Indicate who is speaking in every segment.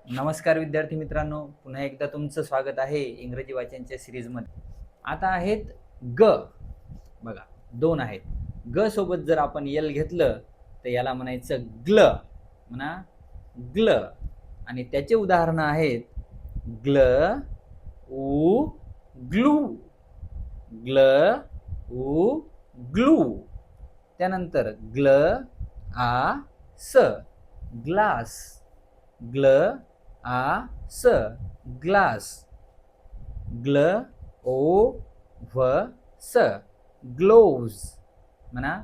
Speaker 1: नमस्कार विद्यार्थी मित्रांनो, पुन्हा एकदा तुमचं स्वागत आहे इंग्रजी वाचनच्या सिरीजमध्ये. आता आहेत ग. बघा, दोन आहेत. ग सोबत जर आपण यल घेतलं तर याला म्हणायचं ग्ल. म्हणा ग्ल. आणि त्याचे उदाहरण आहेत ग्ल उ ग्लू, ग्ल उ ग्लू. त्यानंतर ग्ल आ स ग्लास, ग्ल आ स ग्लास, ग्ल ओ व्ह स ग्लोव्ज. म्हणा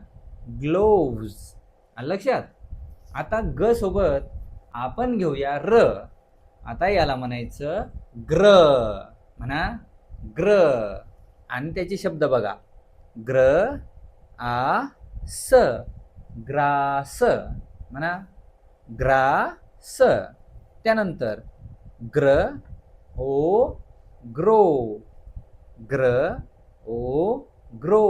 Speaker 1: ग्लोव्ज. लक्षात. आता ग सोबत आपण घेऊया र. आता याला म्हणायचं ग्र. म्हणा ग्र. आणि त्याचे शब्द बघा, ग्र आ स ग्रास. म्हणा ग्रास. त्यानंतर ग्र ओ ग्रो, ग्र ओ ग्रो.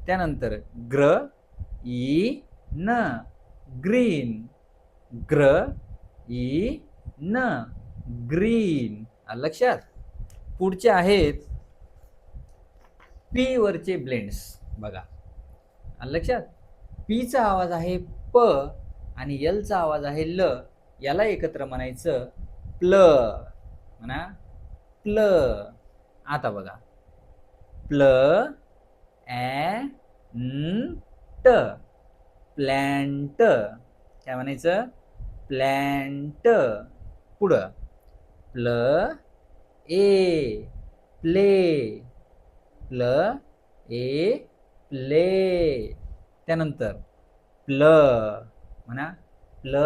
Speaker 1: त्यानंतर ग्र ई न ग्रीन, ग्र ई न ग्रीन. लक्षात. पुढचे आहेत पी वरचे ब्लेंड्स. बघा लक्षात. पी चा आवाज आहे प आणि यल चा आवाज आहे ल. याला एकत्र म्हणायचं प्ल. म्हणा प्ल. आता बघा, प्ल ट प्लॅन्ट. काय म्हणायचं? प्लॅन्ट. पुढं प्ल ए प्ले, प्ल ए प्ले. त्यानंतर प्ल. म्हणा प्ल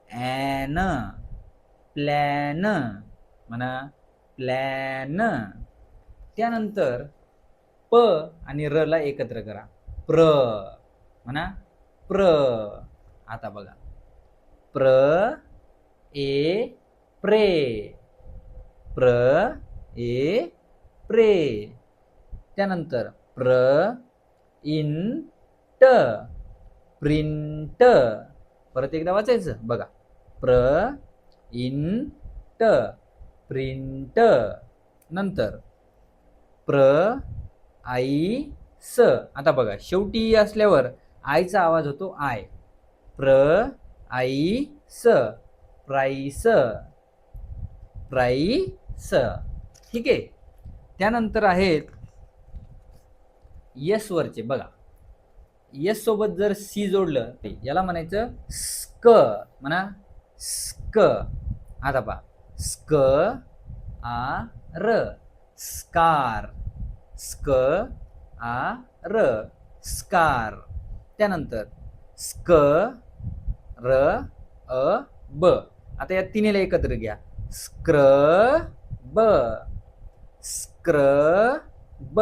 Speaker 1: ॲन प्लॅन. म्हणा प्लॅन. त्यानंतर प आणि र ला एकत्र करा, प्र. म्हणा प्र. आता बघा, प्र ए प्रे, प्र ए प्रे. त्यानंतर प्र इन ट प्रिंट. परत एकदा वाचायचं बघा, प्र इन ट प्रिंट. नंतर प्र आई स. आता बघा, शेवटी असल्यावर आयचा आवाज होतो आय. प्र आई स प्राईस, प्राईस. ठीक आहे. त्यानंतर आहेत यस वरचे. बघा, यस सोबत जर सी जोडलं याला म्हणायचं स्क. म्हणा स्क. आता पहा, स्क आ र स्कार, स्क आ र स्कार. त्यानंतर स्क र अ ब. आता या तिन्हीला एकत्र घ्या, स्क्र ब, स्क्र ब.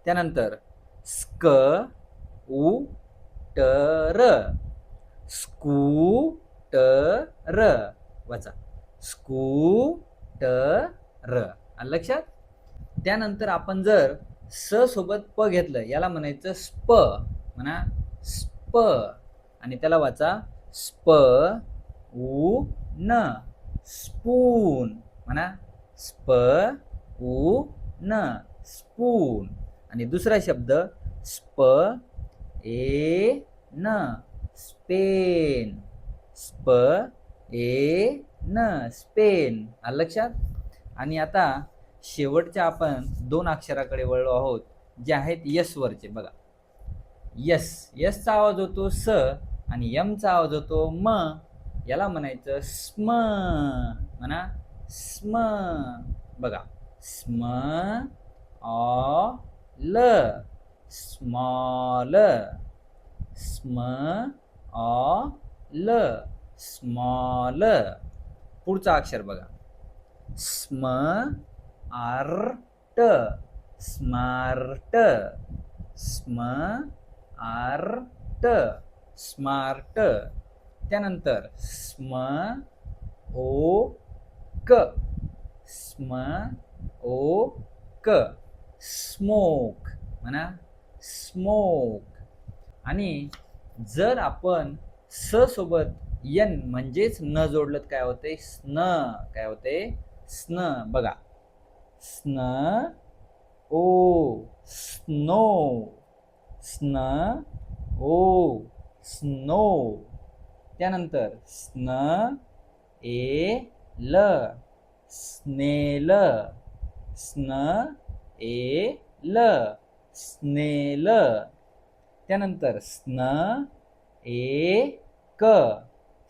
Speaker 1: त्यानंतर स्क उ ट र स्कू ट र. वाचा स्कू ट र. लक्षात. त्यानंतर आपण जर स सोबत प घेतलं याला म्हणायचं स्प. म्हणा स्प. आणि त्याला वाचा स्प उ न स्पून. म्हणा स्प उ न स्पून. आणि दुसरा शब्द स्प ए न स्पेन, स्प ए न स्पेन. लक्षात. आणि आता शेवटच्या आपण दोन अक्षराकडे वळलो आहोत जे आहेत यस वरचे. बघा, यस. यसचा आवाज होतो स आणि यमचा आवाज होतो म. याला म्हणायचं स्म. म्हणा स्म. बघा, स्म ऑ ल स्मॉल, स्म ऑ ल स्मॉल. पुढचा अक्षर बघा, स्म आर ट स्मार्ट, स्म आर ट स्मार्ट. त्यानंतर स्म ओ क, स्म ओ क स्मोक. म्हणा स्मोक. आणि जर आपण स सोबत यन म्हणजेच न जोडलं काय होते स्न, काय होते स्न. बघा स्न ओ स्नो, स्न ओ स्नो. त्यानंतर स्न ए ल स्नेल, स्न ए ल स्नेल. त्यानंतर स्न ए क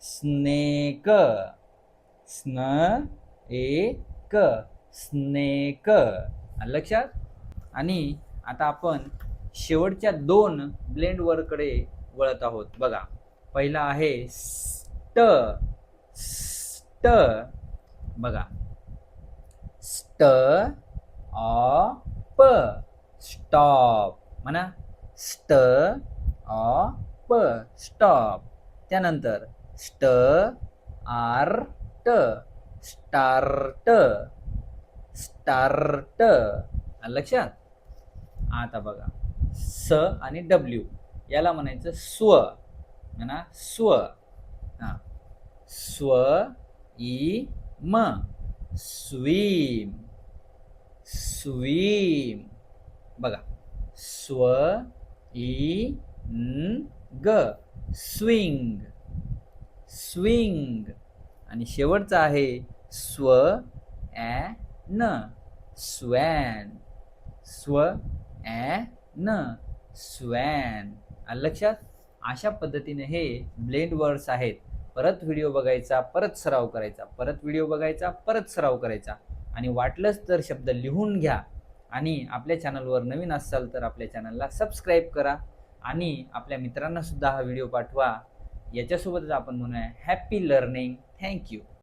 Speaker 1: स्नेक, स्न ए क स्नेक. लक्षात. आणि आता आपण शेवटच्या 2 ब्लेंड वर्डकडे वळत आहोत. बघा पहिला आहे स्ट, स्ट. बघा स्ट ऑप स्टॉप म्हणा, स्ट ऑप स्टॉप. त्यानंतर स्ट आर्ट स्टार्ट, स्टार्ट. लक्षात. आता बघा स आणि डब्ल्यू याला म्हणायचं स्व म्हणा, स्व. हा स्व ई म स्वीम, स्वीम. बघा स्व ई न ग स्विंग, स्विंग. आणि शेवटचा आहे स्व ॲ न स्वॅन, स्व ॲ न स्वॅन. लक्षात. अशा पद्धतीने हे ब्लेंड वर्ड्स आहेत. परत व्हिडिओ बघायचा, परत सराव करायचा, परत व्हिडिओ बघायचा, परत सराव करायचा. आणि वाटलंच तर शब्द लिहून घ्या. आणि आपल्या चॅनलवर नवीन असाल तर आपल्या चॅनलला सबस्क्राईब करा आणि आपल्या मित्रांना सुद्धा हा व्हिडिओ पाठवा. याच्यासोबतच आपण म्हणूया हॅपी लर्निंग. थँक्यू.